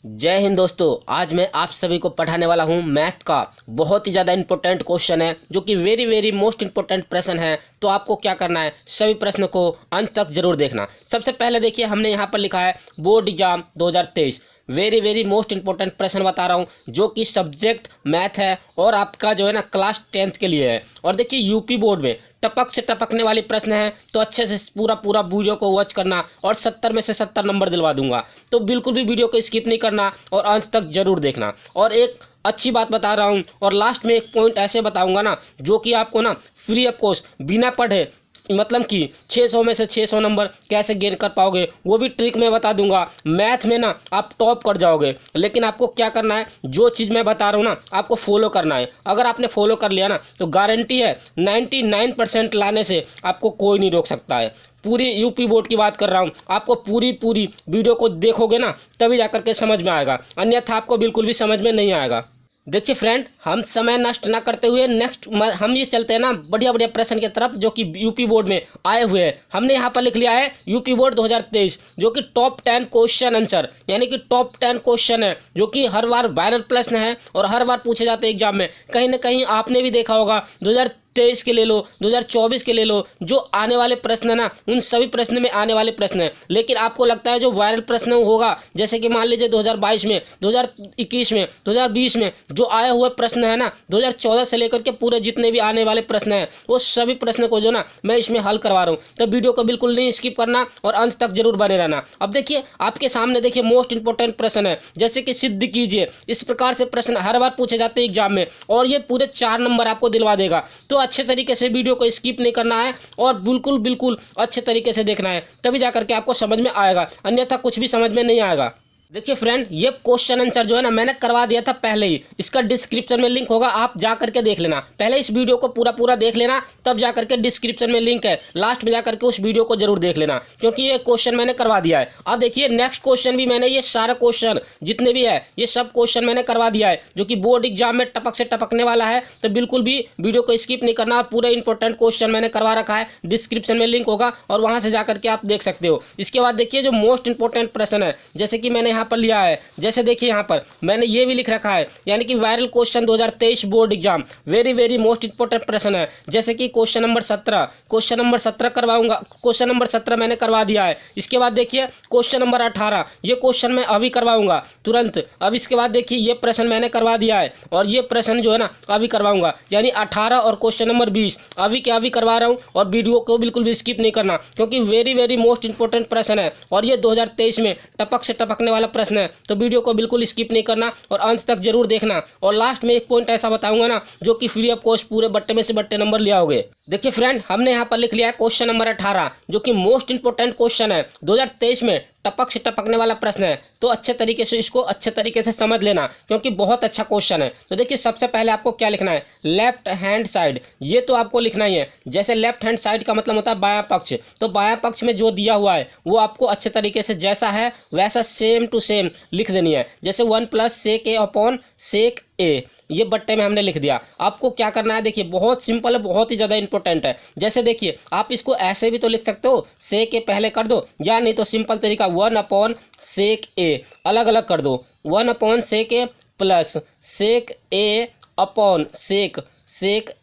जय हिंद दोस्तों। आज मैं आप सभी को पढ़ाने वाला हूं मैथ का बहुत ही ज़्यादा इंपॉर्टेंट क्वेश्चन है जो कि वेरी मोस्ट इंपॉर्टेंट प्रश्न है। तो आपको क्या करना है, सभी प्रश्न को अंत तक जरूर देखना। सबसे पहले देखिए, हमने यहाँ पर लिखा है board exam 2023। Very most important प्रश्न बता रहा हूँ जो कि सब्जेक्ट मैथ है और आपका जो है ना क्लास 10th के लिए है। और देखिए यूपी बोर्ड में टपक से टपकने वाली प्रश्न है, तो अच्छे से पूरा वीडियो को वॉच करना और 70 में से 70 नंबर दिलवा दूंगा। तो बिल्कुल भी वीडियो को स्किप नहीं करना और अंत तक जरूर देखना। और एक अच्छी बात बता रहा हूँ, और लास्ट में एक पॉइंट ऐसे बताऊंगा ना जो कि आपको ना फ्री ऑफ कॉस्ट बिना पढ़े, मतलब कि 600 में से 600 नंबर कैसे गेन कर पाओगे वो भी ट्रिक मैं बता दूंगा। मैथ में ना आप टॉप कर जाओगे, लेकिन आपको क्या करना है, जो चीज़ मैं बता रहा हूँ ना आपको फॉलो करना है। अगर आपने फॉलो कर लिया ना तो गारंटी है 99% लाने से आपको कोई नहीं रोक सकता है। पूरी यूपी बोर्ड की बात कर रहा हूँ, आपको पूरी वीडियो को देखोगे ना तभी जाकर के समझ में आएगा, अन्यथा आपको बिल्कुल भी समझ में नहीं आएगा। देखिए फ्रेंड, हम समय नष्ट ना करते हुए नेक्स्ट हम ये चलते हैं ना बढ़िया प्रश्न की तरफ जो कि यूपी बोर्ड में आए हुए हैं। हमने यहाँ पर लिख लिया है यूपी बोर्ड 2023 जो कि टॉप 10 क्वेश्चन आंसर, यानी कि टॉप 10 क्वेश्चन है जो कि हर बार वायरल प्रश्न है और हर बार पूछे जाते हैं एग्जाम में। कहीं ना कहीं आपने भी देखा होगा, 2023 के ले लो, 2024 के ले लो, जो आने वाले प्रश्न है ना उन सभी प्रश्न में आने वाले प्रश्न है। लेकिन आपको लगता है जो वायरल प्रश्न होगा, जैसे कि मान लीजिए 2022 में, 2021 में, 2020 में जो आए हुए प्रश्न है ना, 2014 से लेकर के पूरे जितने भी आने वाले प्रश्न हैं वो सभी प्रश्न को जो ना मैं इसमें हल करवा रहा हूँ। तो वीडियो को बिल्कुल नहीं स्किप करना और अंत तक जरूर बने रहना। अब देखिए आपके सामने देखिए मोस्ट इंपॉर्टेंट प्रश्न है, जैसे कि सिद्ध कीजिए। इस प्रकार से प्रश्न हर बार पूछे जाते हैं एग्जाम में और ये पूरे 4 नंबर आपको दिलवा देगा। तो अच्छे तरीके से वीडियो को स्किप नहीं करना है और बिल्कुल अच्छे तरीके से देखना है, तभी जाकर के आपको समझ में आएगा, अन्यथा कुछ भी समझ में नहीं आएगा। देखिए फ्रेंड, ये क्वेश्चन आंसर जो है ना मैंने करवा दिया था पहले ही, इसका डिस्क्रिप्शन में लिंक होगा, आप जा करके देख लेना। पहले इस वीडियो को पूरा देख लेना, तब जा करके डिस्क्रिप्शन में लिंक है, लास्ट में जा करके उस वीडियो को जरूर देख लेना, क्योंकि ये क्वेश्चन मैंने करवा दिया है। अब देखिए नेक्स्ट क्वेश्चन भी मैंने, ये सारा क्वेश्चन जितने भी है ये सब क्वेश्चन मैंने करवा दिया है जो कि बोर्ड एग्जाम में टपक से टपकने वाला है। तो बिल्कुल भी वीडियो को स्किप नहीं करना, और पूरा इंपॉर्टेंट क्वेश्चन मैंने करवा रखा है, डिस्क्रिप्शन में लिंक होगा और वहां से जाकर के आप देख सकते हो। इसके बाद देखिए जो मोस्ट इंपॉर्टेंट प्रश्न है, जैसे कि मैंने यहाँ पर लिया है, जैसे देखिए यहाँ पर मैंने ये भी लिख रखा है, यानी कि viral question 2023 board exam very most important प्रश्न है। जैसे कि क्वेश्चन नंबर 17 करवाऊंगा, क्वेश्चन नंबर 17 मैंने करवा दिया है। इसके बाद देखिए क्वेश्चन नंबर 18, ये क्वेश्चन मैं अभी करवाऊंगा तुरंत। अब इसके बाद देखिए ये प्रश्न मैंने करवा दिया है और ये प्रश्न जो है ना अभी करवाऊंगा, यानी 18 और क्वेश्चन नंबर 20 अभी के अभी करवा रहा हूँ। और वीडियो को बिल्कुल भी स्किप नहीं करना, क्योंकि वेरी मोस्ट इंपॉर्टेंट प्रश्न है और ये 2023 में टपक से टपकने वाला प्रश्न है। तो वीडियो को बिल्कुल स्किप नहीं करना और अंत तक जरूर देखना। और लास्ट में एक पॉइंट ऐसा बताऊंगा ना जो कि फ्री ऑफ कॉस्ट पूरे बट्टे में से बट्टे नंबर ले आओगे। देखिए फ्रेंड, हमने यहाँ पर लिख लिया है क्वेश्चन नंबर 18 जो कि मोस्ट इंपोर्टेंट क्वेश्चन है, 2023 में टपक से टपकने वाला प्रश्न है। तो अच्छे तरीके से इसको अच्छे तरीके से समझ लेना, क्योंकि बहुत अच्छा क्वेश्चन है। तो देखिए सबसे पहले आपको क्या लिखना है, लेफ्ट हैंड साइड, ये तो आपको लिखना ही है। जैसे लेफ्ट हैंड साइड का मतलब होता है बायां पक्ष, तो बायां पक्ष में जो दिया हुआ है वो आपको अच्छे तरीके से जैसा है वैसा सेम टू सेम लिख देनी है। जैसे 1 + sec a upon sec a, ये बट्टे में हमने लिख दिया। आपको क्या करना है, देखिए बहुत सिंपल है, बहुत ही ज़्यादा इंपॉर्टेंट है। जैसे देखिए आप इसको ऐसे भी तो लिख सकते हो, sec a पहले कर दो, या नहीं तो सिंपल तरीका 1 अपॉन sec a अलग अलग कर दो, 1 upon sec a plus sec a upon sec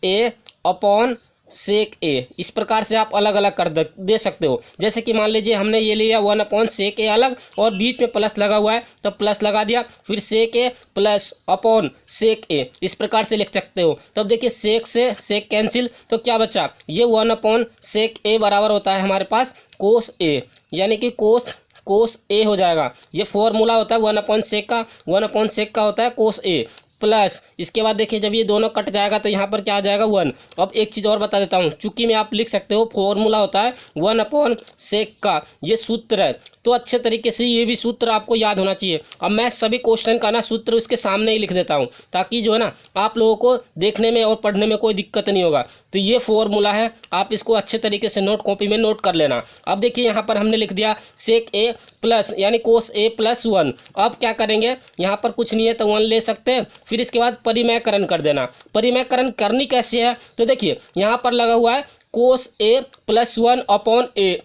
a upon sec a। इस प्रकार से आप अलग अलग कर दे सकते हो। जैसे कि मान लीजिए हमने ये लिया 1 अपॉन sec a अलग और बीच में प्लस लगा हुआ है तो प्लस लगा दिया, फिर sec a plus upon sec a, इस प्रकार से लिख सकते हो। तब देखिए sec से sec कैंसिल, तो क्या बचा, ये 1 अपॉन sec a बराबर होता है हमारे पास cos a, यानी कि cos a हो जाएगा। ये फॉर्मूला होता है 1 अपॉन sec का होता है cos a प्लस, इसके बाद देखिए जब ये दोनों कट जाएगा तो यहाँ पर क्या आ जाएगा 1। अब एक चीज़ और बता देता हूँ, चूंकि में आप लिख सकते हो फॉर्मूला होता है 1 अपॉन sec का, ये सूत्र है, तो अच्छे तरीके से ये भी सूत्र आपको याद होना चाहिए। अब मैं सभी क्वेश्चन का ना सूत्र उसके सामने ही लिख देता हूँ, ताकि जो है ना आप लोगों को देखने में और पढ़ने में कोई दिक्कत नहीं होगा। तो ये फॉर्मूला है, आप इसको अच्छे तरीके से नोट कॉपी में नोट कर लेना। अब देखिए यहाँ पर हमने लिख दिया sec a प्लस यानी cos a प्लस 1। अब क्या करेंगे, यहाँ पर कुछ नहीं है तो 1 ले सकते हैं फिर इसके बाद परिमेयकरण कर देना। परिमेयकरण करनी कैसे है, तो देखिए यहाँ पर लगा हुआ है कोस ए प्लस 1/a,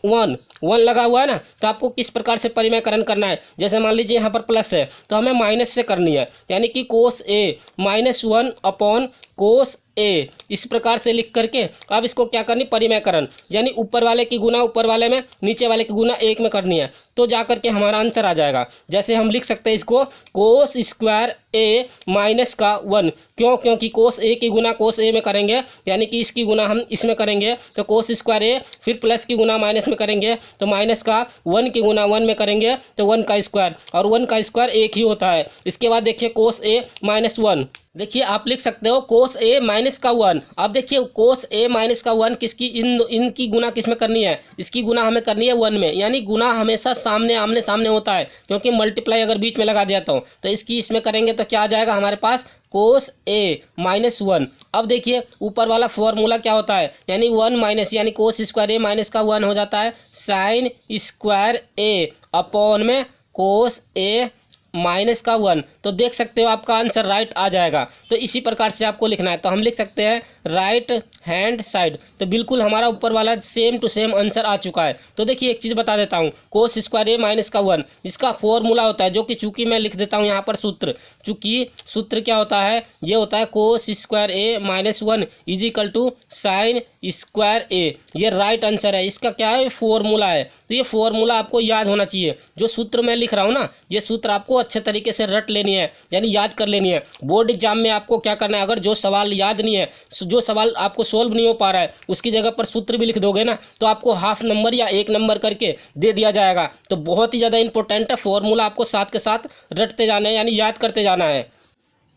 1 लगा हुआ है ना, तो आपको किस प्रकार से परिमेयकरण करना है। जैसे मान लीजिए यहाँ पर प्लस है तो हमें माइनस से करनी है, यानी कि कोस ए -1 कोस ए, इस प्रकार से लिख करके अब इसको क्या करनी, परिमेयकरण, यानी ऊपर वाले की गुना ऊपर वाले में, नीचे वाले की गुना एक में करनी है, तो जा करके हमारा आंसर आ जाएगा। जैसे हम लिख सकते हैं इसको कोस स्क्वायर ए -1, क्यों, क्योंकि कोस ए की गुना कोस ए में करेंगे, यानी कि इसकी गुना हम इसमें करेंगे तो कोस स्क्वायर ए, फिर प्लस की गुना माइनस में करेंगे तो माइनस का 1 की गुना 1 में करेंगे तो 1 का स्क्वायर, और 1 का स्क्वायर एक ही होता है। इसके बाद देखिए कोस ए -1, देखिए आप लिख सकते हो कोस ए -1। अब देखिए कोस ए -1 किसकी, इनकी गुना किस में करनी है, इसकी गुना हमें करनी है 1 में, यानी गुना हमेशा सामने आमने सामने होता है, क्योंकि मल्टीप्लाई अगर बीच में लगा दिया तो इसकी इसमें करेंगे तो क्या आ जाएगा हमारे पास कोस ए -1। अब देखिए ऊपर वाला फॉर्मूला क्या होता है, यानी 1 माइनस, यानी कोस स्क्वायर ए -1 हो जाता है साइन स्क्वायर ए अपॉन में कोस ए -1। तो देख सकते हो आपका आंसर राइट आ जाएगा। तो इसी प्रकार से आपको लिखना है, तो हम लिख सकते हैं राइट हैंड साइड, तो बिल्कुल हमारा ऊपर वाला सेम टू सेम आंसर आ चुका है। तो देखिए एक चीज़ बता देता हूँ, कोस स्क्वायर ए -1 इसका फॉर्मूला होता है, जो कि चूंकि मैं लिख देता हूँ यहाँ पर सूत्र, चूंकि सूत्र क्या होता है, ये होता है कोस स्क्वायर ए -1 = साइन स्क्वायर ए। ये राइट आंसर है, इसका क्या है, फॉर्मूला है। तो ये फॉर्मूला आपको याद होना चाहिए। जो सूत्र मैं लिख रहा हूँ ना, ये सूत्र आपको अच्छे तरीके से रट लेनी है, यानी याद कर लेनी है। बोर्ड एग्जाम में आपको क्या करना है, अगर जो सवाल याद नहीं है, जो सवाल आपको सोल्व नहीं हो पा रहा है, उसकी जगह पर सूत्र भी लिख दोगे ना, तो आपको हाफ नंबर या 1 नंबर करके दे दिया जाएगा। तो बहुत ही ज़्यादा इंपॉर्टेंट है, फॉर्मूला आपको साथ के साथ रटते जाना है, यानी याद करते जाना है।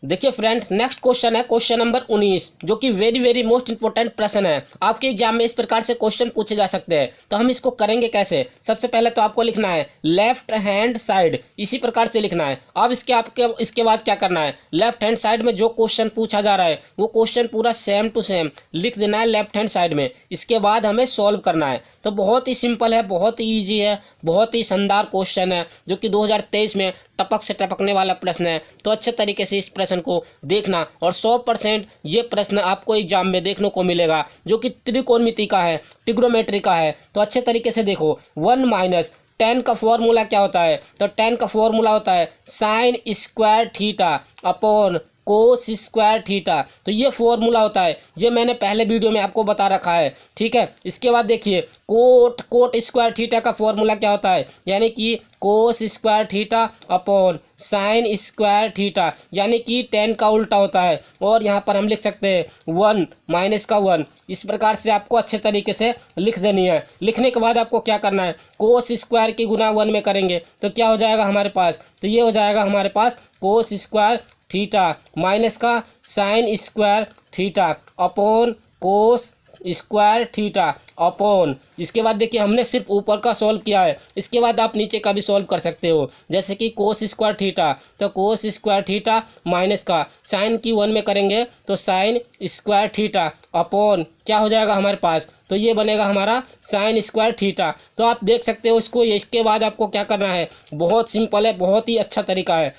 देखिए फ्रेंड, नेक्स्ट क्वेश्चन है क्वेश्चन नंबर 19, जो कि वेरी मोस्ट इंपॉर्टेंट प्रश्न है। आपके एग्जाम में इस प्रकार से क्वेश्चन पूछे जा सकते हैं। तो हम इसको करेंगे कैसे, सबसे पहले तो आपको लिखना है लेफ्ट हैंड साइड, इसी प्रकार से लिखना है। अब इसके बाद क्या करना है, लेफ्ट हैंड साइड में जो क्वेश्चन पूछा जा रहा है वो क्वेश्चन पूरा सेम टू सेम लिख देना है लेफ्ट हैंड साइड में। इसके बाद हमें सॉल्व करना है। तो बहुत ही सिंपल है, बहुत ही ईजी है, बहुत ही शानदार क्वेश्चन है, जो कि 2023 में टपक से टपकने वाला प्रश्न है। तो अच्छे तरीके से इस प्रश्न को देखना, और 100% ये प्रश्न आपको एग्जाम में देखने को मिलेगा, जो कि त्रिकोणमिति का है, ट्रिग्नोमेट्री का है। तो अच्छे तरीके से देखो, 1 - tan का फॉर्मूला क्या होता है, तो tan का फॉर्मूला होता है sign square theta upon cos square theta. तो ये फॉर्मूला होता है, ये मैंने पहले वीडियो में आपको बता रखा है, ठीक है। इसके बाद देखिए कोट स्क्वायर थीटा का फॉर्मूला क्या होता है, यानी कि cos square theta upon sine square theta, यानी कि tan का उल्टा होता है। और यहाँ पर हम लिख सकते हैं 1 -1। इस प्रकार से आपको अच्छे तरीके से लिख देनी है। लिखने के बाद आपको क्या करना है, कोस स्क्वायर की गुना 1 में करेंगे तो क्या हो जाएगा हमारे पास, तो ये हो जाएगा हमारे पास कोस स्क्वायर थीटा माइनस का sine square theta upon cos square theta upon, इसके बाद देखिए हमने सिर्फ ऊपर का सॉल्व किया है। इसके बाद आप नीचे का भी सॉल्व कर सकते हो, जैसे कि कोस स्क्वायर थीटा, तो कोस स्क्वायर थीटा माइनस का साइन की 1 में करेंगे तो साइन स्क्वायर थीटा अपॉन क्या हो जाएगा हमारे पास, तो ये बनेगा हमारा साइन स्क्वायर थीटा। तो आप देख सकते हो इसको। इसके बाद आपको क्या करना है, बहुत सिंपल है, बहुत ही अच्छा तरीका है।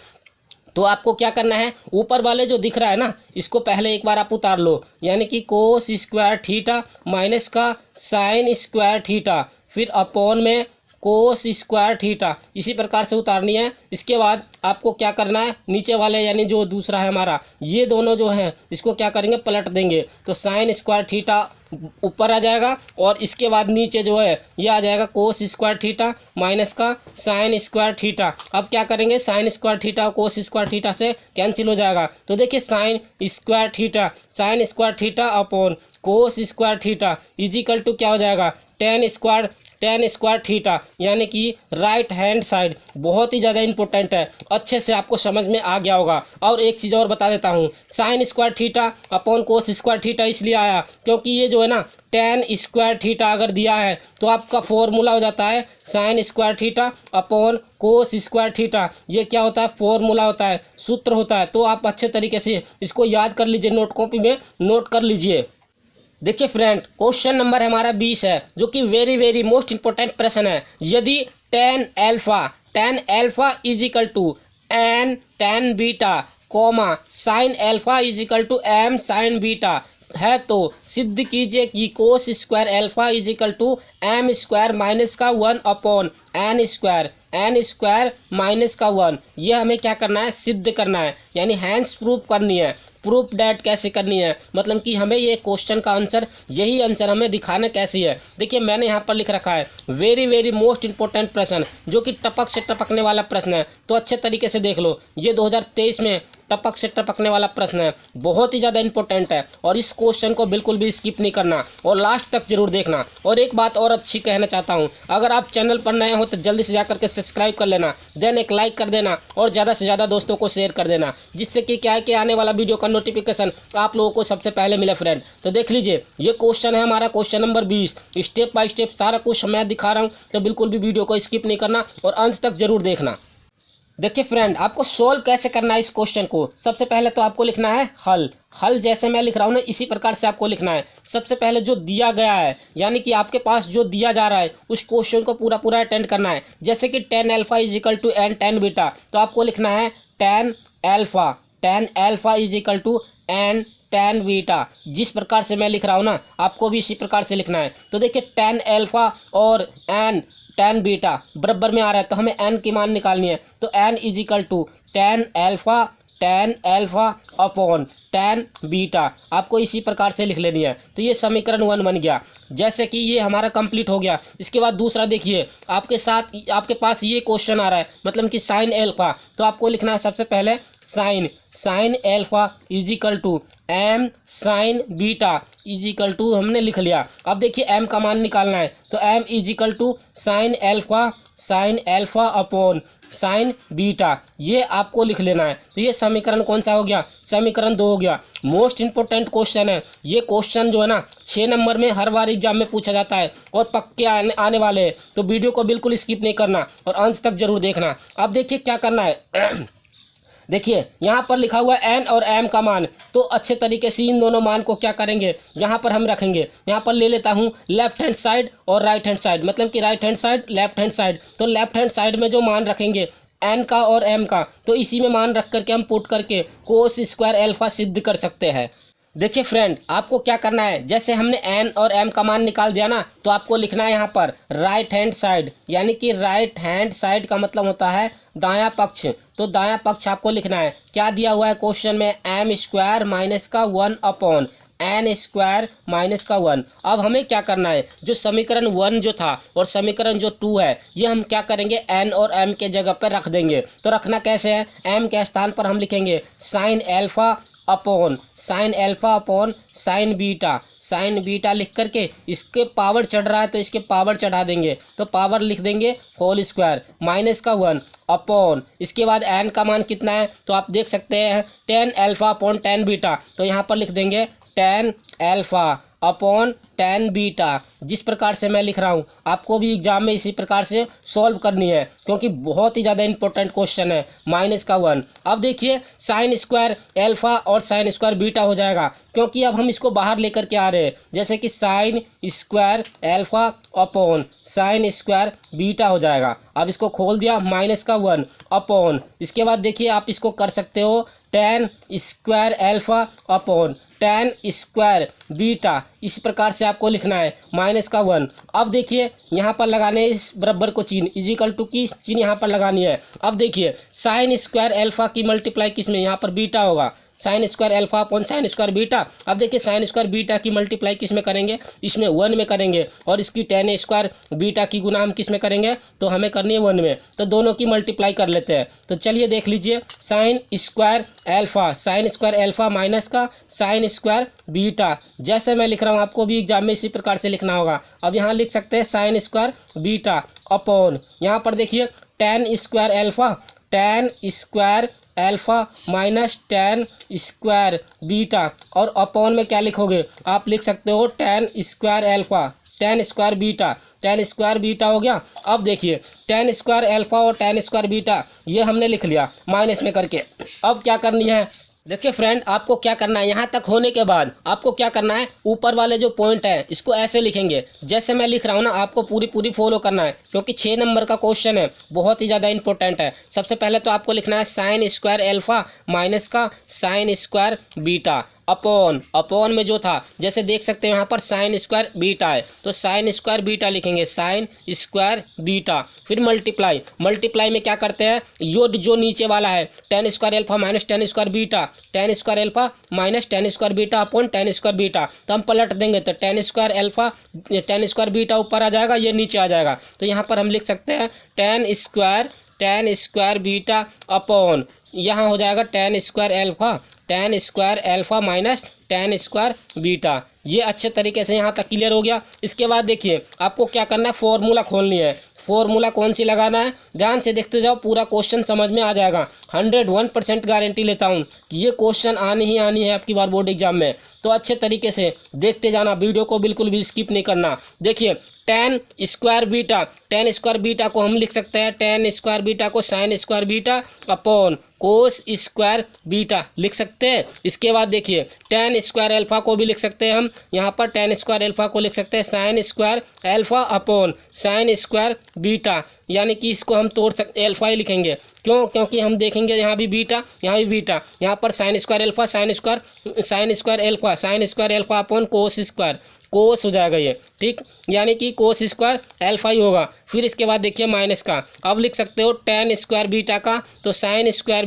तो आपको क्या करना है, ऊपर वाले जो दिख रहा है ना, इसको पहले एक बार आप उतार लो, यानी कि कोस स्क्वायर थीटा माइनस का साइन स्क्वायर थीटा, फिर अपॉन में कोस स्क्वायर थीटा, इसी प्रकार से उतारनी है। इसके बाद आपको क्या करना है, नीचे वाले यानी जो दूसरा है हमारा, ये दोनों जो हैं इसको क्या करेंगे, पलट देंगे, तो साइन स्क्वायर थीटा ऊपर आ जाएगा, और इसके बाद नीचे जो है ये आ जाएगा कोस स्क्वायर थीटा माइनस का साइन स्क्वायर थीटा। अब क्या करेंगे, sine square theta cos square theta से कैंसिल हो जाएगा। तो देखिए sine square theta upon cos square theta is equal to क्या हो जाएगा, टेन स्क्वायर थीटा, यानी कि राइट हैंड साइड। बहुत ही ज़्यादा इंपॉर्टेंट है, अच्छे से आपको समझ में आ गया होगा। और एक चीज़ और बता देता हूँ, sign square theta upon cos square theta इसलिए आया क्योंकि ये जो है ना टेन स्क्वायर थीटा अगर दिया है तो आपका फॉर्मूला हो जाता है sign square theta upon cos square theta. ये क्या होता है, फॉर्मूला होता है, सूत्र होता है। तो आप अच्छे तरीके से इसको याद कर लीजिए, नोट कॉपी में नोट कर लीजिए। देखिए फ्रेंड, क्वेश्चन नंबर हमारा 20 है, जो कि वेरी मोस्ट इंपॉर्टेंट प्रश्न है। यदि tan alpha is equal to n tan beta comma sine alpha is equal to m sine beta है तो सिद्ध कीजिए कि cos square alpha is equal to m square minus का 1 अपॉन एन स्क्वायर माइनस का 1। ये हमें क्या करना है, सिद्ध करना है, यानी हैंस प्रूफ करनी है। प्रूफ डैट कैसे करनी है, मतलब कि हमें ये क्वेश्चन का आंसर, यही आंसर हमें दिखाना कैसी है। देखिए मैंने यहाँ पर लिख रखा है वेरी वेरी मोस्ट इंपॉर्टेंट प्रश्न, जो कि टपक से टपकने वाला प्रश्न है। तो अच्छे तरीके से देख लो, ये 2023 में टपक से टपकने वाला प्रश्न है, बहुत ही ज़्यादा इंपॉर्टेंट है और इस क्वेश्चन को बिल्कुल भी स्किप नहीं करना और लास्ट तक जरूर देखना। और एक बात और अच्छी कहना चाहता हूँ, अगर आप चैनल पर नए हो तो जल्दी से जाकर के सब्सक्राइब कर लेना, देन एक लाइक कर देना और ज़्यादा से ज़्यादा दोस्तों को शेयर कर देना, जिससे कि क्या है कि आने वाला वीडियो का नोटिफिकेशन आप लोगों को सबसे पहले मिले फ्रेंड। तो देख लीजिए, ये क्वेश्चन है हमारा question number 20। Step by step सारा कुछ मैं दिखा रहा हूँ, तो बिल्कुल भी वीडियो को स्किप नहीं करना और अंत तक जरूर देखना। देखिए फ्रेंड, आपको सोल्व कैसे करना है इस क्वेश्चन को। सबसे पहले तो आपको लिखना है हल जैसे मैं लिख रहा हूँ ना, इसी प्रकार से आपको लिखना है। सबसे पहले जो दिया गया है, यानी कि आपके पास जो दिया जा रहा है, उस क्वेश्चन को पूरा अटेंड करना है। जैसे कि tan alpha is equal to n tan beta, तो आपको लिखना है tan alpha is equal to n tan beta. जिस प्रकार से मैं लिख रहा हूँ ना, आपको भी इसी प्रकार से लिखना है। तो देखिए tan अल्फा और एन tan बीटा बराबर में आ रहा है, तो हमें n की मान निकालनी है। तो n is equal to tan alpha upon tan beta, आपको इसी प्रकार से लिख लेनी है। तो ये समीकरण 1 बन गया। जैसे कि ये हमारा कंप्लीट हो गया, इसके बाद दूसरा देखिए, आपके पास ये क्वेश्चन आ रहा है, मतलब कि साइन एल्फा। तो आपको लिखना है सबसे पहले sine alpha is equal to m sine beta is equal to, हमने लिख लिया। अब देखिए m का मान निकालना है, तो m is equal to sine alpha upon sine beta, ये आपको लिख लेना है। तो ये समीकरण कौन सा हो गया, समीकरण 2 हो गया। मोस्ट इंपोर्टेंट क्वेश्चन है ये क्वेश्चन, जो है ना 6 नंबर में हर बार एग्जाम में पूछा जाता है और पक्के आने वाले हैं। तो वीडियो को बिल्कुल स्किप नहीं करना और अंत तक जरूर देखना। अब देखिए क्या करना है देखिए यहाँ पर लिखा हुआ है n और m का मान, तो अच्छे तरीके से इन दोनों मान को क्या करेंगे, यहाँ पर हम रखेंगे। यहाँ पर ले लेता हूँ लेफ्ट हैंड साइड और राइट हैंड साइड, मतलब कि right hand side left hand side. तो लेफ्ट हैंड साइड में जो मान रखेंगे n का और m का, तो इसी में मान रख करके हम पुट करके कोस स्क्वायर एल्फा सिद्ध कर सकते हैं। देखिए फ्रेंड, आपको क्या करना है, जैसे हमने n और m का मान निकाल दिया ना, तो आपको लिखना है यहाँ पर राइट हैंड साइड, यानी कि राइट हैंड साइड का मतलब होता है दायां पक्ष। तो दायां पक्ष आपको लिखना है, क्या दिया हुआ है क्वेश्चन में, m स्क्वायर माइनस का 1 अपॉन एन स्क्वायर माइनस का 1। अब हमें क्या करना है, जो समीकरण 1 जो था और समीकरण जो 2 है, ये हम क्या करेंगे, n और m के जगह पर रख देंगे। तो रखना कैसे है, m के स्थान पर हम लिखेंगे sign alpha upon sine beta लिख करके, इसके पावर चढ़ रहा है तो इसके पावर चढ़ा देंगे, तो पावर लिख देंगे होल स्क्वायर माइनस का 1 अपॉन, इसके बाद n का मान कितना है, तो आप देख सकते हैं tan alpha upon tan beta. तो यहाँ पर लिख देंगे tan alpha upon tan beta. जिस प्रकार से मैं लिख रहा हूँ, आपको भी एग्जाम में इसी प्रकार से सॉल्व करनी है, क्योंकि बहुत ही ज़्यादा इंपॉर्टेंट क्वेश्चन है, माइनस का 1। अब देखिए साइन स्क्वायर एल्फा और साइन स्क्वायर बीटा हो जाएगा, क्योंकि अब हम इसको बाहर लेकर के आ रहे हैं। जैसे कि sine square alpha upon sine square beta हो जाएगा। अब इसको खोल दिया, माइनस का 1 अपॉन, इसके बाद देखिए आप इसको कर सकते हो tan square alpha upon tan square beta. इस प्रकार से आपको लिखना है माइनस का 1। अब देखिए यहाँ पर लगाने इस बराबर को चिन्ह, इजिकल टू की चिन्ह यहाँ पर लगानी है। अब देखिए साइन स्क्वायर एल्फा की मल्टीप्लाई किस में, यहाँ पर बीटा होगा, sine square alpha upon sine square beta. अब देखिए साइन स्क्वायर बीटा की मल्टीप्लाई किस में करेंगे, इसमें 1 में करेंगे, और इसकी tan स्क्वायर बीटा की गुना हम किस में करेंगे, तो हमें करनी है 1 में। तो दोनों की मल्टीप्लाई कर लेते हैं। तो चलिए देख लीजिए, साइन स्क्वायर एल्फा माइनस का साइन स्क्वायर बीटा। जैसे मैं लिख रहा हूँ, आपको भी एग्जाम में इसी प्रकार से लिखना होगा। अब यहाँ लिख सकते हैं साइन स्क्वायर बीटा अपॉन, यहाँ पर देखिए tan square alpha minus tan square beta, और अपॉन में क्या लिखोगे, आप लिख सकते हो tan स्क्वायर बीटा हो गया। अब देखिए tan स्क्वायर एल्फा और tan स्क्वायर बीटा ये हमने लिख लिया माइनस में करके। अब क्या करनी है, देखिए फ्रेंड, आपको क्या करना है, यहाँ तक होने के बाद आपको क्या करना है, ऊपर वाले जो पॉइंट है इसको ऐसे लिखेंगे जैसे मैं लिख रहा हूँ ना। आपको पूरी पूरी फॉलो करना है क्योंकि 6 नंबर का क्वेश्चन है, बहुत ही ज़्यादा इंपॉर्टेंट है। सबसे पहले तो आपको लिखना है साइन स्क्वायर एल्फा माइनस का साइन स्क्वायर बीटा अपॉन में जो था, जैसे देख सकते हैं यहाँ पर साइन स्क्वायर बीटा है तो साइन स्क्वायर बीटा लिखेंगे, साइन स्क्वायर बीटा। फिर मल्टीप्लाई में क्या करते हैं, जो नीचे वाला है ten square alpha minus ten square beta, ten square alpha minus ten square beta upon ten square beta. तो हम पलट देंगे तो ten square alpha ten square beta ऊपर आ जाएगा, ये नीचे आ जाएगा। तो यहाँ पर हम लिख सकते हैं टेन स्क्वायर बीटा अपॉन, यहाँ हो जाएगा ten square alpha minus ten square beta. ये अच्छे तरीके से यहाँ तक क्लियर हो गया। इसके बाद देखिए आपको क्या करना है, फॉर्मूला खोलनी है। फॉर्मूला कौन सी लगाना है, ध्यान से देखते जाओ, पूरा क्वेश्चन समझ में आ जाएगा। 101% गारंटी लेता हूँ कि ये क्वेश्चन आनी ही आनी है आपकी बार बोर्ड एग्जाम में। तो अच्छे तरीके से देखते जाना, वीडियो को बिल्कुल भी स्किप नहीं करना। देखिए टेन स्क्वायर बीटा को हम लिख सकते हैं, टेन स्क्वायर बीटा को sine square beta upon cos square beta लिख सकते हैं। इसके बाद देखिए टेन स्क्वायर एल्फा को भी लिख सकते हैं हम, यहाँ पर टेन स्क्वायर एल्फा को लिख सकते हैं sine square alpha upon sine square beta, यानी कि इसको हम तोड़ सकते, एल्फा ही लिखेंगे। क्यों, क्योंकि हम देखेंगे यहाँ भी बीटा यहाँ भी बीटा, यहाँ पर sine square alpha sine square alpha upon कोस हो जाएगा ये, ठीक, यानी कि कोस स्क्वायर एल्फा ही होगा। फिर इसके बाद देखिए माइनस का, अब लिख सकते हो टेन स्क्वायर बीटा का तो साइन स्क्वायर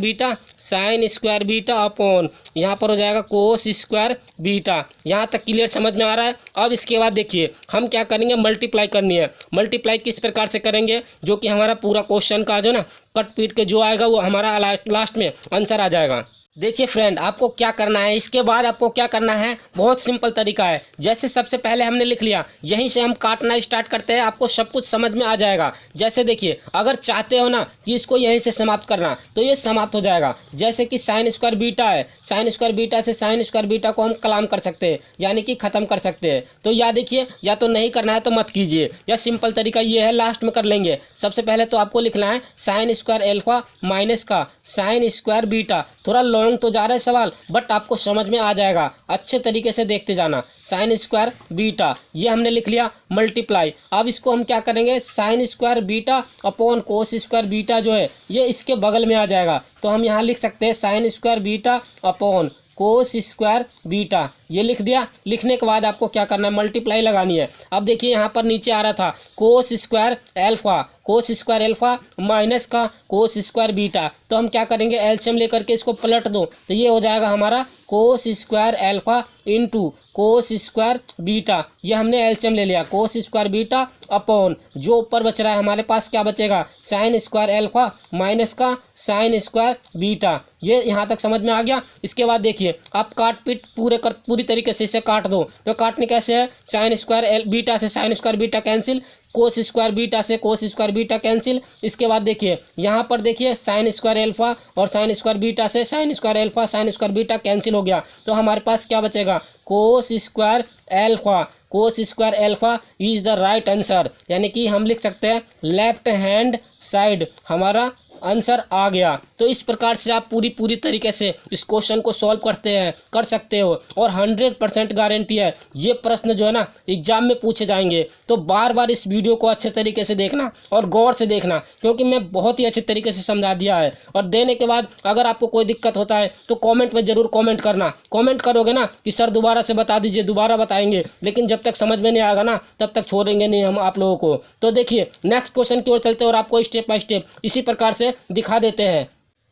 बीटा अपॉन, यहाँ पर हो जाएगा कोस स्क्वायर बीटा। यहाँ तक क्लियर समझ में आ रहा है। अब इसके बाद देखिए हम क्या करेंगे, मल्टीप्लाई करनी है। मल्टीप्लाई किस प्रकार से करेंगे, जो कि हमारा पूरा क्वेश्चन का जो ना कट पीट के जो आएगा वो हमारा लास्ट में आंसर आ जाएगा। देखिए फ्रेंड, आपको क्या करना है, इसके बाद आपको क्या करना है, बहुत सिंपल तरीका है। जैसे सबसे पहले हमने लिख लिया, यहीं से हम काटना स्टार्ट करते हैं, आपको सब कुछ समझ में आ जाएगा। जैसे देखिए अगर चाहते हो ना कि इसको यहीं से समाप्त करना तो ये समाप्त हो जाएगा। जैसे कि साइन स्क्वायर बीटा है, साइन स्क्वायर बीटा से साइन स्क्वायर बीटा को हम कलाम कर सकते हैं, यानी कि ख़त्म कर सकते हैं। तो या देखिए, या तो नहीं करना है तो मत कीजिए, या सिंपल तरीका ये है, लास्ट में कर लेंगे। सबसे पहले तो आपको लिखना है साइन स्क्वायर एल्फा माइनस का साइन स्क्वायर बीटा। थोड़ा लॉन्ग तो जा रहा है सवाल, बट आपको समझ में आ जाएगा, अच्छे तरीके से देखते जाना। साइन स्क्वायर बीटा ये हमने लिख लिया, मल्टीप्लाई। अब इसको हम क्या करेंगे, sine square beta upon cos square beta जो है ये इसके बगल में आ जाएगा। तो हम यहाँ लिख सकते हैं sine square beta upon cos square beta, ये लिख दिया। लिखने के बाद आपको क्या करना है, मल्टीप्लाई लगानी है। अब देखिए यहाँ पर नीचे आ रहा था कोस स्क्वायर एल्फा माइनस का कोस स्क्वायर बीटा, तो हम क्या करेंगे, एलसीएम लेकर के इसको पलट दो तो ये हो जाएगा हमारा कोस square alpha into cos square beta. ये हमने एलसीएम ले लिया, कोस स्क्वायर बीटा अपॉन जो ऊपर बच रहा है हमारे पास क्या बचेगा, साइन स्क्वायर एल्फा माइनस का साइन स्क्वायर बीटा। ये यहाँ तक समझ में आ गया। इसके बाद देखिए आप काट पीट पूरी तरीके से इसे काट दो। तो काटने कैसे है, साइन स्क्वायर बीटा से sine square beta cancel, cos square beta से कोस स्क्वायर बीटा कैंसिल। इसके बाद देखिए यहाँ पर देखिए साइन स्क्वायर एल्फा और साइन स्क्वायर बीटा से sine square alpha sine square beta cancel हो गया। तो हमारे पास क्या बचेगा, कोस square alpha is the right answer, यानी कि हम लिख सकते हैं लेफ्ट हैंड साइड हमारा आंसर आ गया। तो इस प्रकार से आप पूरी तरीके से इस क्वेश्चन को सॉल्व कर सकते हो और 100% गारंटी है ये प्रश्न जो है ना एग्जाम में पूछे जाएंगे। तो बार बार इस वीडियो को अच्छे तरीके से देखना और गौर से देखना, क्योंकि मैं बहुत ही अच्छे तरीके से समझा दिया है। और देने के बाद अगर आपको कोई दिक्कत होता है तो कॉमेंट में ज़रूर कॉमेंट करना। कॉमेंट करोगे ना कि सर दोबारा से बता दीजिए, दोबारा बताएंगे, लेकिन जब तक समझ में नहीं आएगा ना तब तक छोड़ेंगे नहीं हम आप लोगों को। तो देखिए नेक्स्ट क्वेश्चन की ओर चलते हैं और आपको स्टेप बाय स्टेप इसी प्रकार से दिखा देते हैं।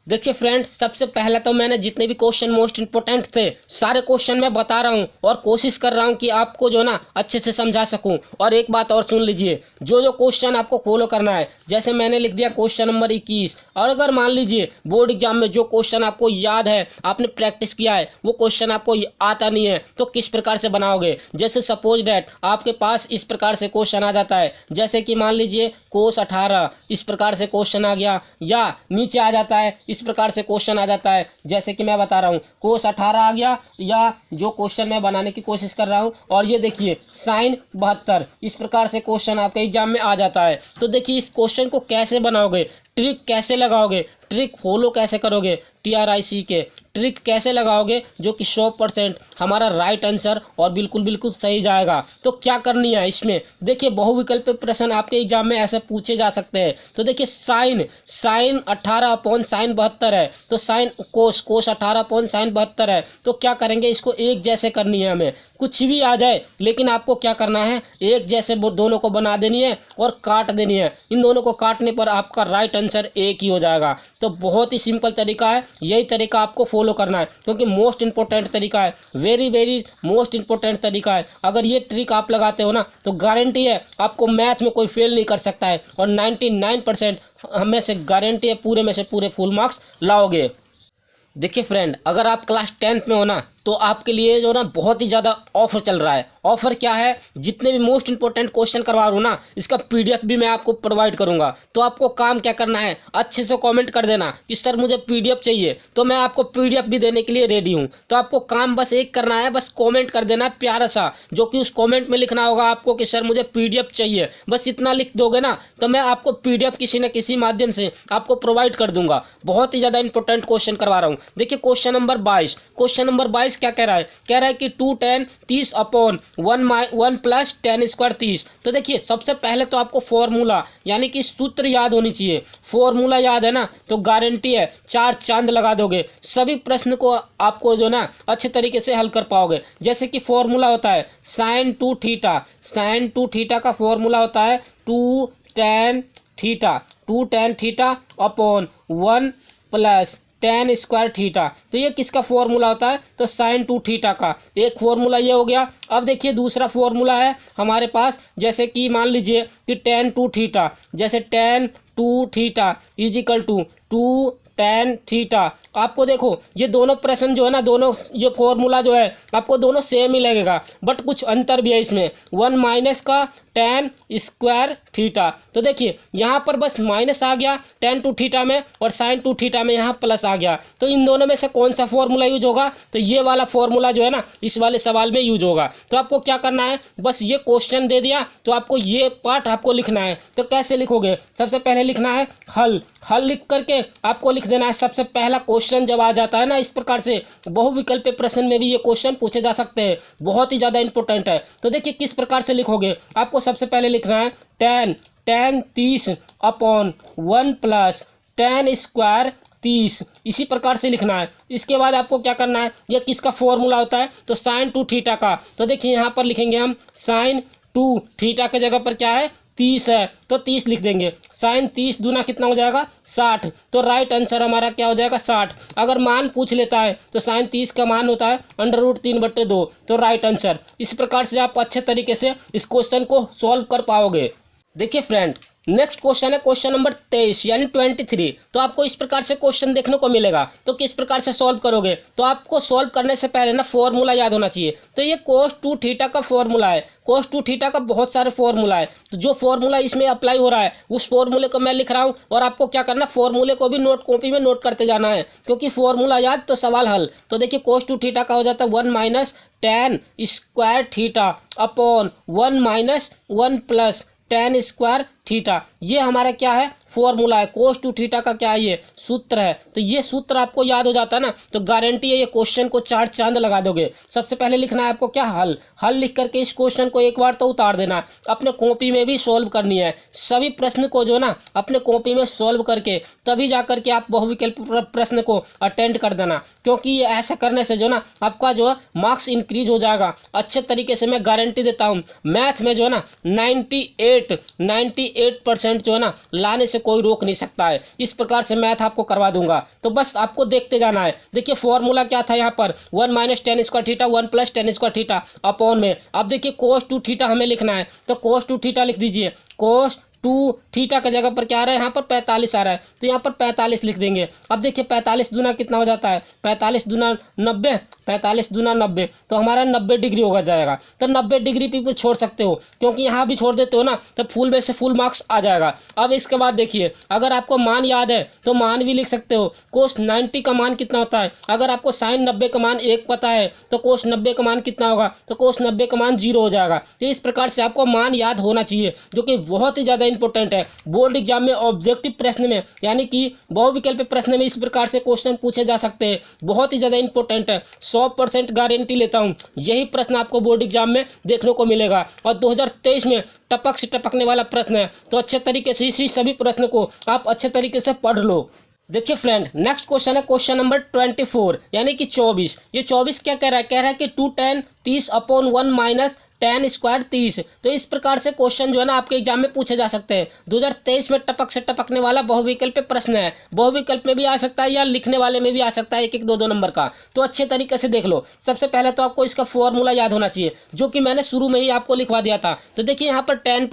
देखिए फ्रेंड्स, सबसे पहले तो मैंने जितने भी क्वेश्चन मोस्ट इंपोर्टेंट थे सारे क्वेश्चन मैं बता रहा हूं और कोशिश कर रहा हूं कि आपको जो ना अच्छे से समझा सकूं। और एक बात और सुन लीजिए, जो क्वेश्चन आपको फॉलो करना है, जैसे मैंने लिख दिया क्वेश्चन नंबर 21, और अगर मान लीजिए बोर्ड एग्जाम में जो क्वेश्चन आपको याद है, आपने प्रैक्टिस किया है, वो क्वेश्चन आपको आता नहीं है, तो किस प्रकार से बनाओगे। जैसे सपोज डैट आपके पास इस प्रकार से क्वेश्चन आ जाता है, जैसे कि मान लीजिए कोस 18 इस प्रकार से क्वेश्चन आ गया, या नीचे आ जाता है इस प्रकार से क्वेश्चन आ जाता है, जैसे कि मैं बता रहा हूँ कोस 18 आ गया, या जो क्वेश्चन मैं बनाने की कोशिश कर रहा हूँ, और ये देखिए साइन 72 इस प्रकार से क्वेश्चन आपके एग्जाम में आ जाता है। तो देखिए इस क्वेश्चन को कैसे बनाओगे, ट्रिक कैसे लगाओगे, ट्रिक फॉलो कैसे करोगे, TRIC के ट्रिक कैसे लगाओगे जो कि 100% हमारा राइट आंसर और बिल्कुल बिल्कुल सही जाएगा। तो क्या करनी है इसमें, देखिए बहुविकल्पीय प्रश्न आपके एग्जाम में ऐसे पूछे जा सकते हैं। तो देखिए साइन 18/sin72 है, तो साइन कोस 18/sin72 है। तो क्या करेंगे, इसको एक जैसे करनी है हमें, कुछ भी आ जाए लेकिन आपको क्या करना है, एक जैसे दोनों को बना देनी है और काट देनी है। इन दोनों को काटने पर आपका राइट आंसर एक ही हो जाएगा। तो बहुत ही सिंपल तरीका है, यही तरीका आपको फॉलो करना है क्योंकि मोस्ट इंपॉर्टेंट तरीका है, वेरी मोस्ट इंपॉर्टेंट तरीका है। अगर ये ट्रिक आप लगाते हो ना तो गारंटी है आपको मैथ में कोई फेल नहीं कर सकता है और 99% हमें से गारंटी है पूरे में से पूरे फुल मार्क्स लाओगे। देखिए फ्रेंड, अगर आप क्लास 10th में हो ना तो आपके लिए जो ना बहुत ही ज़्यादा ऑफर चल रहा है। ऑफर क्या है, जितने भी मोस्ट इंपॉर्टेंट क्वेश्चन करवा रहा हूँ ना इसका PDF भी मैं आपको प्रोवाइड करूँगा। तो आपको काम क्या करना है, अच्छे से कमेंट कर देना कि सर मुझे PDF चाहिए, तो मैं आपको PDF भी देने के लिए रेडी हूँ। तो आपको काम बस एक करना है, बस कॉमेंट कर देना प्यारा सा, जो कि उस कॉमेंट में लिखना होगा आपको कि सर मुझे PDF चाहिए। बस इतना लिख दोगे ना तो मैं आपको PDF किसी न किसी माध्यम से आपको प्रोवाइड कर दूंगा। बहुत ही ज़्यादा इंपॉर्टेंट क्वेश्चन करवा रहा हूँ। देखिए क्वेश्चन नंबर 22 क्या कह रहा है कि 2tan 30/1 + tan² 30। तो देखिए सबसे पहले तो आपको फॉर्मूला यानी कि सूत्र याद होनी चाहिए। फॉर्मूला याद है ना तो गारंटी है 4 चांद लगा दोगे, सभी प्रश्न को आपको जो ना अच्छे तरीके से हल कर पाओगे। जैसे कि फॉर्मूला होता है sin 2θ का फॉर्मूला होता है 2tan θ/1 + tan² θ। तो ये किसका फॉर्मूला होता है, तो sin 2θ का एक फॉर्मूला ये हो गया। अब देखिए दूसरा फॉर्मूला है हमारे पास, जैसे कि मान लीजिए कि tan 2θ, जैसे tan 2θ = 2tan θ। आपको देखो ये दोनों प्रश्न जो है ना, दोनों ये फॉर्मूला जो है आपको दोनों सेम ही लगेगा, बट कुछ अंतर भी है इसमें। 1 - का tan² θ। तो देखिए यहाँ पर बस माइनस आ गया tan 2θ में और sin 2θ में यहाँ प्लस आ गया। तो इन दोनों में से कौन सा फॉर्मूला यूज होगा, तो ये वाला फॉर्मूला जो है ना इस वाले सवाल में यूज होगा। तो आपको क्या करना है, बस ये क्वेश्चन दे दिया तो आपको ये पार्ट आपको लिखना है। तो कैसे लिखोगे, सबसे पहले लिखना है हल लिख करके आपको लिख देना है सबसे पहला क्वेश्चन। जब आ जाता है ना इस प्रकार से बहुविकल्पीय प्रश्न में भी ये क्वेश्चन पूछे जा सकते हैं, बहुत ही ज़्यादा इंपॉर्टेंट है। तो देखिए किस प्रकार से लिखोगे, आपको सबसे पहले लिखना है tan 30/1 + tan² 30, इसी प्रकार से लिखना है। इसके बाद आपको क्या करना है, ये किसका फॉर्मूला होता है, तो sin 2θ का। तो देखिए यहाँ पर लिखेंगे हम sin 2θ के जगह पर क्या है 30 है, तो 30 लिख देंगे। sin 30 दूना कितना हो जाएगा 60। तो राइट आंसर हमारा क्या हो जाएगा 60। अगर मान पूछ लेता है तो sin 30 का मान होता है √3/2, तो राइट आंसर। इस प्रकार से आप अच्छे तरीके से इस क्वेश्चन को सॉल्व कर पाओगे। देखिए फ्रेंड, नेक्स्ट क्वेश्चन है क्वेश्चन नंबर 23 यानी 23। तो आपको इस प्रकार से क्वेश्चन देखने को मिलेगा। तो किस प्रकार से सॉल्व करोगे, तो आपको सॉल्व करने से पहले ना फॉर्मूला याद होना चाहिए। तो ये cos 2θ का फॉर्मूला है, cos 2θ का बहुत सारे फॉर्मूला है। तो जो फॉर्मूला इसमें अप्लाई हो रहा है उस फॉर्मूले को मैं लिख रहा हूँ और आपको क्या करना, फॉर्मूले को भी नोट कॉपी में नोट करते जाना है, क्योंकि फॉर्मूला याद तो सवाल हल। तो देखिए cos 2θ का हो जाता है 1 - tan² θ/1 - 1 + tan² θ। ये हमारा क्या है फॉर्मूला है। cos 2θ का क्या है, ये सूत्र है। तो ये सूत्र आपको याद हो जाता है ना तो गारंटी है ये क्वेश्चन को 4 चांद लगा दोगे। सबसे पहले लिखना है आपको क्या, हल लिख करके इस क्वेश्चन को एक बार तो उतार देना, अपने कॉपी में भी सॉल्व करनी है। सभी प्रश्न को जो ना अपने कॉपी में सॉल्व करके तभी जा करके आप बहुविकल्पीय प्रश्न को अटेंड कर देना, क्योंकि ये ऐसा करने से जो ना आपका जो मार्क्स इंक्रीज हो जाएगा अच्छे तरीके से। मैं गारंटी देता हूँ मैथ में जो है ना 98% जो है ना लाने से कोई रोक नहीं सकता है। इस प्रकार से मैथ आपको करवा दूंगा, तो बस आपको देखते जाना है। देखिए फॉर्मूला क्या था यहाँ पर 1 - tan² θ 1 + tan² θ अपॉन में। अब देखिए cos 2θ हमें लिखना है, तो cos 2θ लिख दीजिए। cos 2θ के जगह पर क्या आ रहा है, यहाँ पर 45 आ रहा है, तो यहाँ पर 45 लिख देंगे। अब देखिए 45 दूना कितना हो जाता है, 45 दूना 90, 45 दूना 90, तो हमारा 90 डिग्री होगा जाएगा। तो 90 डिग्री पे छोड़ सकते हो, क्योंकि यहाँ भी छोड़ देते हो ना तो फुल में से फुल मार्क्स आ जाएगा। अब इसके बाद देखिए अगर आपको मान याद है तो मान भी लिख सकते हो। cos 90 का मान कितना होता है, अगर आपको sin 90 का मान 1 पता है तो cos 90 का मान कितना होगा, तो cos 90 का मान 0 हो जाएगा। तो इस प्रकार से आपको मान याद होना चाहिए, जो कि बहुत ही ज़्यादा इंपॉर्टेंट है। बोर्ड एग्जाम में ऑब्जेक्टिव प्रश्न में यानी कि बहुविकल्पीय प्रश्न में इस प्रकार से क्वेश्चन पूछे जा सकते हैं, बहुत ही ज़्यादा इंपॉर्टेंट है। 100% गारंटी लेता हूँ यही प्रश्न आपको बोर्ड एग्जाम में देखने को मिलेगा और 2023 में टपक से टपकने वाला प्रश्न है। तो अच्छे तरीके से इसी सभी प्रश्न को आप अच्छे तरीके से पढ़ लो। देखिए फ्रेंड, नेक्स्ट क्वेश्चन है क्वेश्चन नंबर 24 यानी कि 24। ये 24 क्या कह रहा है? कह रहा है कि 2 10 30/1 माइनस 10 स्क्वायर 30। तो इस प्रकार से क्वेश्चन जो है ना आपके एग्जाम में पूछे जा सकते हैं। 2023 में टपक से टपकने वाला बहुविकल्प प्रश्न है। बहुविकल्प में भी आ सकता है या लिखने वाले में भी आ सकता है, 1 1 2 2 नंबर का। तो अच्छे तरीके से देख लो। सबसे पहले तो आपको इसका फॉर्मूला याद होना चाहिए, जो कि मैंने शुरू में ही आपको लिखवा दिया था। तो देखिए यहाँ पर tan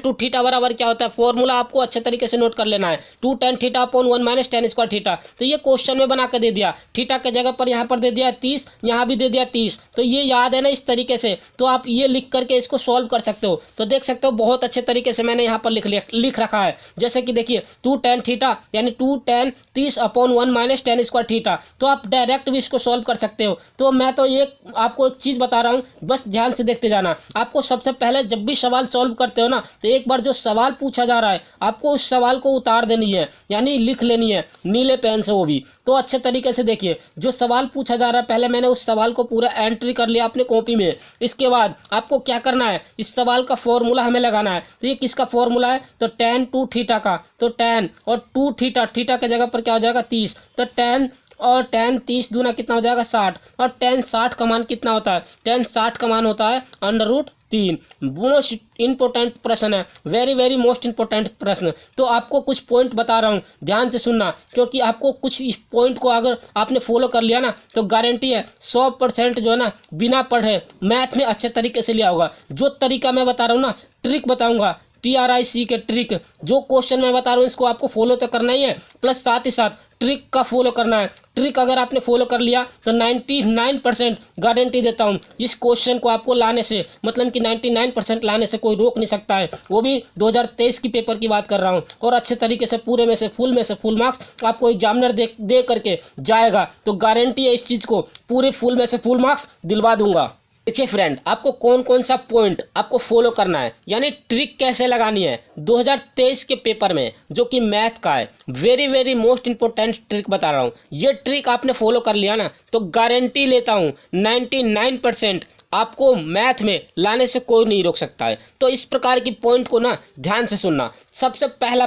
टू थीटा बराबर क्या होता है, फॉर्मूला आपको अच्छे तरीके से नोट कर लेना है। 2 tan θ/1 माइनस 10 स्क्वायर थीटा। तो ये क्वेश्चन में बना कर दे दिया, थीटा के जगह पर यहाँ पर दे दिया 30, यहाँ भी दे दिया 30। तो ये याद है ना इस तरीके से, तो आप ये लिख करके इसको सॉल्व कर सकते हो। तो देख सकते हो बहुत अच्छे तरीके से मैंने यहाँ पर लिख रखा है। जैसे कि देखिए 2 tan थीटा यानी 2 tan 30/1 माइनस 10 स्क्वायर थीटा। तो आप डायरेक्ट भी इसको सॉल्व कर सकते हो। तो मैं तो ये आपको एक चीज़ बता रहा हूँ, बस ध्यान से देखते जाना। आपको सबसे पहले जब भी सवाल सॉल्व करते हो ना, तो एक बार जो सवाल पूछा जा रहा है आपको उस सवाल को उतार देनी है, यानी लिख लेनी है नीले पेन से, वो भी। तो अच्छे तरीके से देखिए जो सवाल पूछा जा रहा है, पहले मैंने उस सवाल को पूरा एंट्री कर लिया अपने कॉपी में। इसके बाद आपको क्या करना है, इस सवाल का फॉर्मूला हमें लगाना है। तो ये किसका फॉर्मूला है? तो tan 2 थीटा का। तो tan और 2 थीटा के जगह पर क्या हो जाएगा 30। तो tan और tan 30 दूना कितना हो जाएगा 60। और tan 60 का मान कितना होता है? tan 60 का मान होता है √3। मोस्ट इंपॉर्टेंट प्रश्न है, वेरी वेरी मोस्ट इंपॉर्टेंट प्रश्न। तो आपको कुछ पॉइंट बता रहा हूँ, ध्यान से सुनना, क्योंकि आपको कुछ इस पॉइंट को अगर आपने फॉलो कर लिया ना तो गारंटी है 100% जो है ना बिना पढ़े मैथ में अच्छे तरीके से लिया होगा। जो तरीका मैं बता रहा हूँ ना, ट्रिक बताऊँगा, TRIC के ट्रिक, जो क्वेश्चन मैं बता रहा हूँ इसको आपको फॉलो तो करना ही है, प्लस साथ ही साथ ट्रिक का फॉलो करना है। ट्रिक अगर आपने फॉलो कर लिया तो 99% गारंटी देता हूँ इस क्वेश्चन को आपको लाने से, मतलब कि 99% लाने से कोई रोक नहीं सकता है। वो भी 2023 की पेपर की बात कर रहा हूँ। और अच्छे तरीके से पूरे में से फुल मार्क्स आपको एग्जामिनर दे करके जाएगा। तो गारंटी है इस चीज़ को, पूरे फुल में से फुल मार्क्स दिलवा दूंगा। देखिए फ्रेंड, आपको कौन कौन सा पॉइंट आपको फॉलो करना है, यानी ट्रिक कैसे लगानी है 2023 के पेपर में, जो कि मैथ का है। Very very most important trick बता रहा हूँ। ये ट्रिक आपने फॉलो कर लिया ना तो गारंटी लेता हूँ 99% आपको मैथ में लाने से कोई नहीं रोक सकता है। तो इस प्रकार की पॉइंट को ना ध्यान से सुनना। सबसे पहला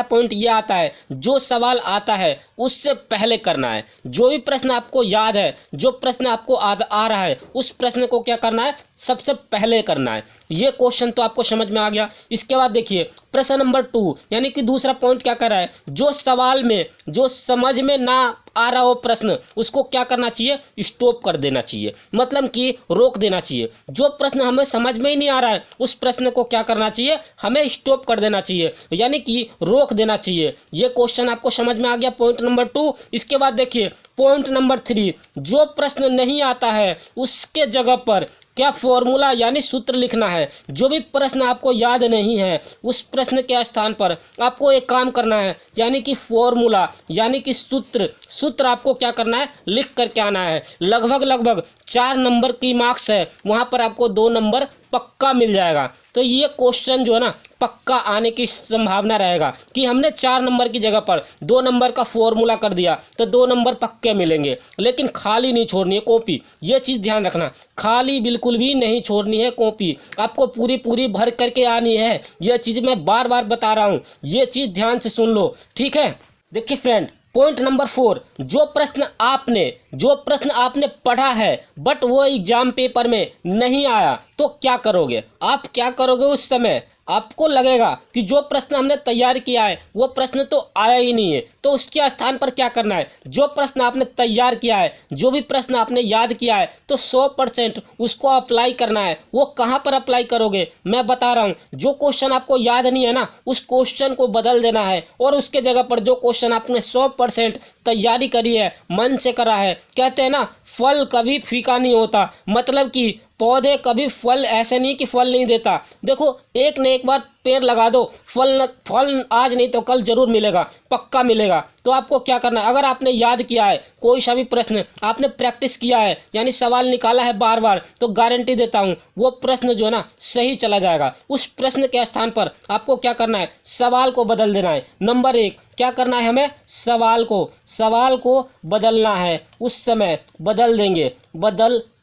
पॉइंट ये आता है, जो सवाल आता है उससे पहले करना है। जो भी प्रश्न आपको याद है, जो प्रश्न आपको आ रहा है, उस प्रश्न को क्या करना है, सबसे पहले करना है। ये क्वेश्चन तो आपको समझ में आ गया। इसके बाद देखिए प्रश्न नंबर 2 यानी कि दूसरा पॉइंट क्या कर रहा है, जो सवाल में जो समझ में ना आ रहा हो प्रश्न, उसको क्या करना चाहिए, स्टॉप कर देना चाहिए, मतलब कि रोक देना चाहिए। जो प्रश्न हमें समझ में ही नहीं आ रहा है उस प्रश्न को क्या करना चाहिए, हमें स्टॉप कर देना चाहिए, यानी कि रोक देना चाहिए। ये क्वेश्चन आपको समझ में आ गया, पॉइंट नंबर 2। इसके बाद देखिए पॉइंट नंबर 3, जो प्रश्न नहीं आता है उसके जगह पर क्या फॉर्मूला यानी सूत्र लिखना है। जो भी प्रश्न आपको याद नहीं है उस प्रश्न के स्थान पर आपको एक काम करना है, यानी कि फॉर्मूला यानी कि सूत्र आपको क्या करना है, लिख करके आना है। लगभग 4 नंबर की मार्क्स है, वहाँ पर आपको 2 नंबर पक्का मिल जाएगा। तो ये क्वेश्चन जो है ना पक्का आने की संभावना रहेगा कि हमने 4 नंबर की जगह पर 2 नंबर का फॉर्मूला कर दिया तो 2 नंबर पक्के मिलेंगे। लेकिन खाली नहीं छोड़नी है कॉपी, ये चीज़ ध्यान रखना, खाली बिल्कुल भी नहीं छोड़नी है कॉपी, आपको पूरी भर करके आनी है। ये चीज़ मैं बार बार बता रहा हूँ, ये चीज़ ध्यान से सुन लो, ठीक है। देखिए फ्रेंड, पॉइंट नंबर 4, जो प्रश्न आपने पढ़ा है बट वो एग्जाम पेपर में नहीं आया तो क्या करोगे, आप क्या करोगे उस समय। आपको लगेगा कि जो प्रश्न हमने तैयार किया है वो प्रश्न तो आया ही नहीं है, तो उसके स्थान पर क्या करना है, जो प्रश्न आपने तैयार किया है, जो भी प्रश्न आपने याद किया है, तो 100% उसको अप्लाई करना है। वो कहाँ पर अप्लाई करोगे, मैं बता रहा हूँ। जो क्वेश्चन आपको याद नहीं है ना उस क्वेश्चन को बदल देना है और उसके जगह पर जो क्वेश्चन आपने 100% तैयारी करी है, मन से करा है। कहते हैं ना फल कभी फीका नहीं होता, मतलब कि पौधे कभी फल, ऐसे नहीं कि फल नहीं देता। देखो एक न एक बार पेड़ लगा दो, फल आज नहीं तो कल जरूर मिलेगा, पक्का मिलेगा। तो आपको क्या करना है, अगर आपने याद किया है कोई सा भी प्रश्न, आपने प्रैक्टिस किया है यानी सवाल निकाला है बार बार, तो गारंटी देता हूं वो प्रश्न जो है ना सही चला जाएगा। उस प्रश्न के स्थान पर आपको क्या करना है, सवाल को बदल देना है। नंबर 1 क्या करना है, हमें सवाल को बदलना है, उस समय बदल देंगे,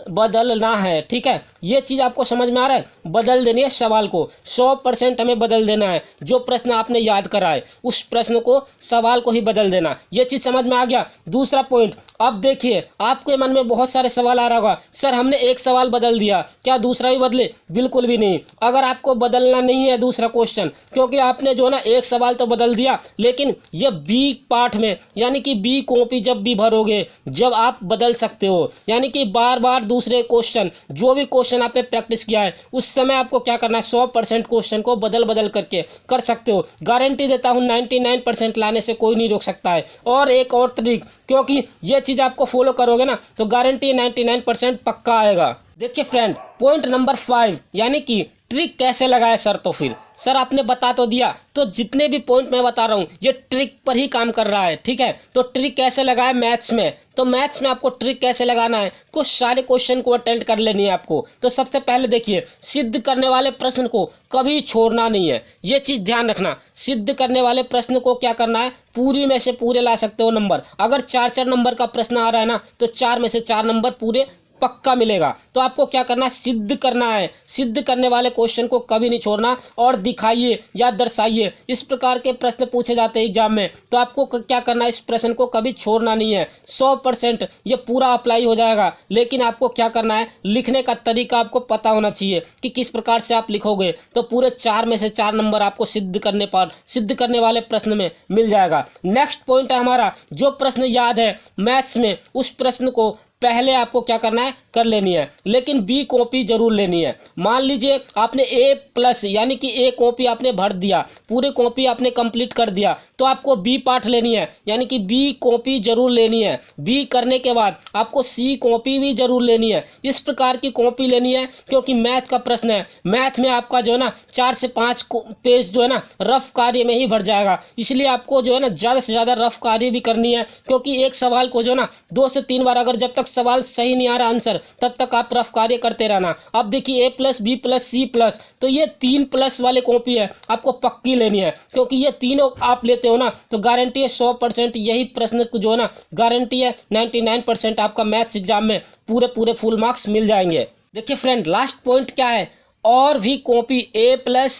बदलना है, ठीक है। ये चीज़ आपको समझ में आ रहा है, बदल देनी है सवाल को, 100% हमें बदल देना है। जो प्रश्न आपने याद करा है उस प्रश्न को, सवाल को ही बदल देना। ये चीज़ समझ में आ गया। दूसरा पॉइंट, अब देखिए आपके मन में बहुत सारे सवाल आ रहा होगा, सर हमने एक सवाल बदल दिया, क्या दूसरा भी बदले? बिल्कुल भी नहीं। अगर आपको बदलना नहीं है दूसरा क्वेश्चन, क्योंकि आपने जो है ना एक सवाल तो बदल दिया, लेकिन ये बी पार्ट में यानी कि बी कॉपी जब भी भरोगे, जब आप बदल सकते हो, यानी कि बार बार दूसरे क्वेश्चन, जो भी क्वेश्चन आपने प्रैक्टिस किया है उस समय आपको क्या करना है, 100% क्वेश्चन को बदल करके कर सकते हो। गारंटी देता हूं 99% लाने से कोई नहीं रोक सकता है। और एक और ट्रिक, क्योंकि ये चीज़ आपको फॉलो करोगे ना तो गारंटी 99% पक्का आएगा। देखिए फ्रेंड, पॉइंट नंबर 5 यानी कि ट्रिक कैसे लगाए सर, तो फिर सर आपने बता तो दिया, तो जितने भी पॉइंट मैं बता रहा हूँ ये ट्रिक पर ही काम कर रहा है, ठीक है। तो ट्रिक कैसे लगाए मैथ्स में, तो मैथ्स में आपको ट्रिक कैसे लगाना है, कुछ सारे क्वेश्चन को अटेंड कर लेनी है आपको। तो सबसे पहले देखिए, सिद्ध करने वाले प्रश्न को कभी छोड़ना नहीं है, ये चीज़ ध्यान रखना। सिद्ध करने वाले प्रश्न को क्या करना है, पूरी में से पूरे ला सकते हो नंबर। अगर 4 नंबर का प्रश्न आ रहा है ना तो 4 में से 4 नंबर पूरे पक्का मिलेगा। तो आपको क्या करना है, सिद्ध करना है। सिद्ध करने वाले क्वेश्चन को कभी नहीं छोड़ना, और दिखाइए या दर्शाइए, इस प्रकार के प्रश्न पूछे जाते हैं एग्जाम में। तो आपको क्या करना है, इस प्रश्न को कभी छोड़ना नहीं है। 100% ये पूरा अप्लाई हो जाएगा। लेकिन आपको क्या करना है, लिखने का तरीका आपको पता होना चाहिए कि किस प्रकार से आप लिखोगे, तो पूरे 4 में से 4 नंबर आपको सिद्ध करने वाले प्रश्न में मिल जाएगा। नेक्स्ट पॉइंट है हमारा, जो प्रश्न याद है मैथ्स में उस प्रश्न को पहले आपको क्या करना है, कर लेनी है, लेकिन बी कॉपी जरूर लेनी है। मान लीजिए आपने A+ यानी कि ए कॉपी आपने भर दिया, पूरी कॉपी आपने कंप्लीट कर दिया, तो आपको बी पार्ट लेनी है, यानी कि बी कॉपी जरूर लेनी है। बी करने के बाद आपको सी कॉपी भी जरूर लेनी है। इस प्रकार की कॉपी लेनी है, क्योंकि मैथ का प्रश्न है। मैथ में आपका जो है ना 4 से 5 पेज जो है ना रफ कार्य में ही भर जाएगा, इसलिए आपको जो है ना ज़्यादा से ज़्यादा रफ कार्य भी करनी है। क्योंकि एक सवाल को जो है ना 2 से 3 बार, अगर जब तक सवाल सही नहीं आ रहा आंसर, तब तक आप रफ कार्य करते रहना। अब देखिए A+, B+, C+, तो ये 3+ वाले कॉपी है, आपको पक्की लेनी है। क्योंकि ये तीनों आप लेते हो ना तो गारंटी है 100% यही प्रश्न जो है ना, गारंटी है 99% आपका मैथ्स एग्जाम में पूरे फुल मार्क्स मिल जाएंगे। देखिए फ्रेंड, लास्ट पॉइंट क्या है, और भी copy A+,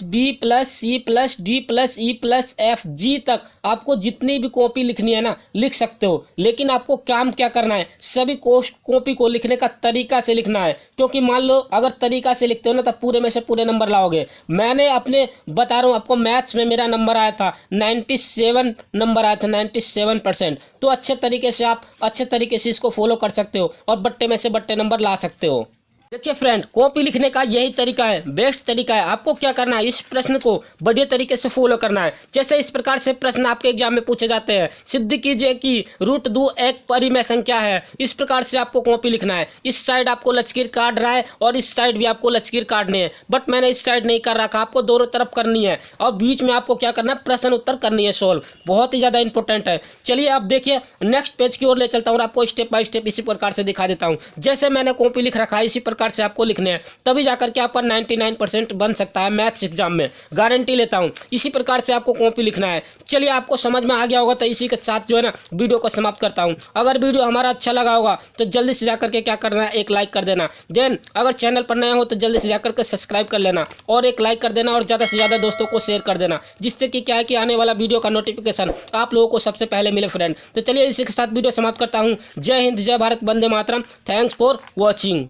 B+, C+, D+, E+, F, G तक आपको जितनी भी कॉपी लिखनी है ना लिख सकते हो। लेकिन आपको काम क्या करना है, सभी कॉपी को लिखने का तरीका से लिखना है। क्योंकि मान लो अगर तरीका से लिखते हो ना तब पूरे में से पूरे नंबर लाओगे। मैंने अपने बता रहा हूँ आपको, मैथ्स में मेरा नंबर आया था 97 नंबर आया था, 97%। तो अच्छे तरीके से इसको फॉलो कर सकते हो और बट्टे में से बट्टे नंबर ला सकते हो। देखिए फ्रेंड, कॉपी लिखने का यही तरीका है, बेस्ट तरीका है। आपको क्या करना है, इस प्रश्न को बढ़िया तरीके से फॉलो करना है। जैसे इस प्रकार से प्रश्न आपके एग्जाम में पूछे जाते हैं, सिद्ध कीजिए कि √2 एक परिमेय संख्या है। इस प्रकार से आपको कॉपी लिखना है। इस साइड आपको लकीर काट रहा है और इस साइड भी आपको लकीर काटनी है, बट मैंने इस साइड नहीं कर रखा, आपको दोनों तरफ करनी है। और बीच में आपको क्या करना है, प्रश्न उत्तर करनी है सोल्व, बहुत ही ज़्यादा इंपॉर्टेंट है। चलिए अब देखिए नेक्स्ट पेज की ओर ले चलता हूँ और आपको स्टेप बाय स्टेप इसी प्रकार से दिखा देता हूँ। जैसे मैंने कॉपी लिख रखा है इसी प्रकार से आपको लिखने हैं, तभी जाकर के आपका 99% बन सकता है मैथ्स एग्जाम में, गारंटी लेता हूं। इसी प्रकार से आपको कॉपी लिखना है। चलिए आपको समझ में आ गया होगा, तो इसी के साथ जो है ना वीडियो को समाप्त करता हूं। अगर वीडियो हमारा अच्छा लगा होगा तो जल्दी से जाकर के क्या करना है, एक लाइक कर देना। देन अगर चैनल पर नए हो तो जल्दी से जाकर के सब्सक्राइब कर लेना और एक लाइक कर देना और ज़्यादा से ज़्यादा दोस्तों को शेयर कर देना, जिससे कि क्या है कि आने वाला वीडियो का नोटिफिकेशन आप लोगों को सबसे पहले मिले फ्रेंड। तो चलिए इसी के साथ वीडियो समाप्त करता हूँ। जय हिंद, जय भारत, वंदे मातरम। Thanks for watching.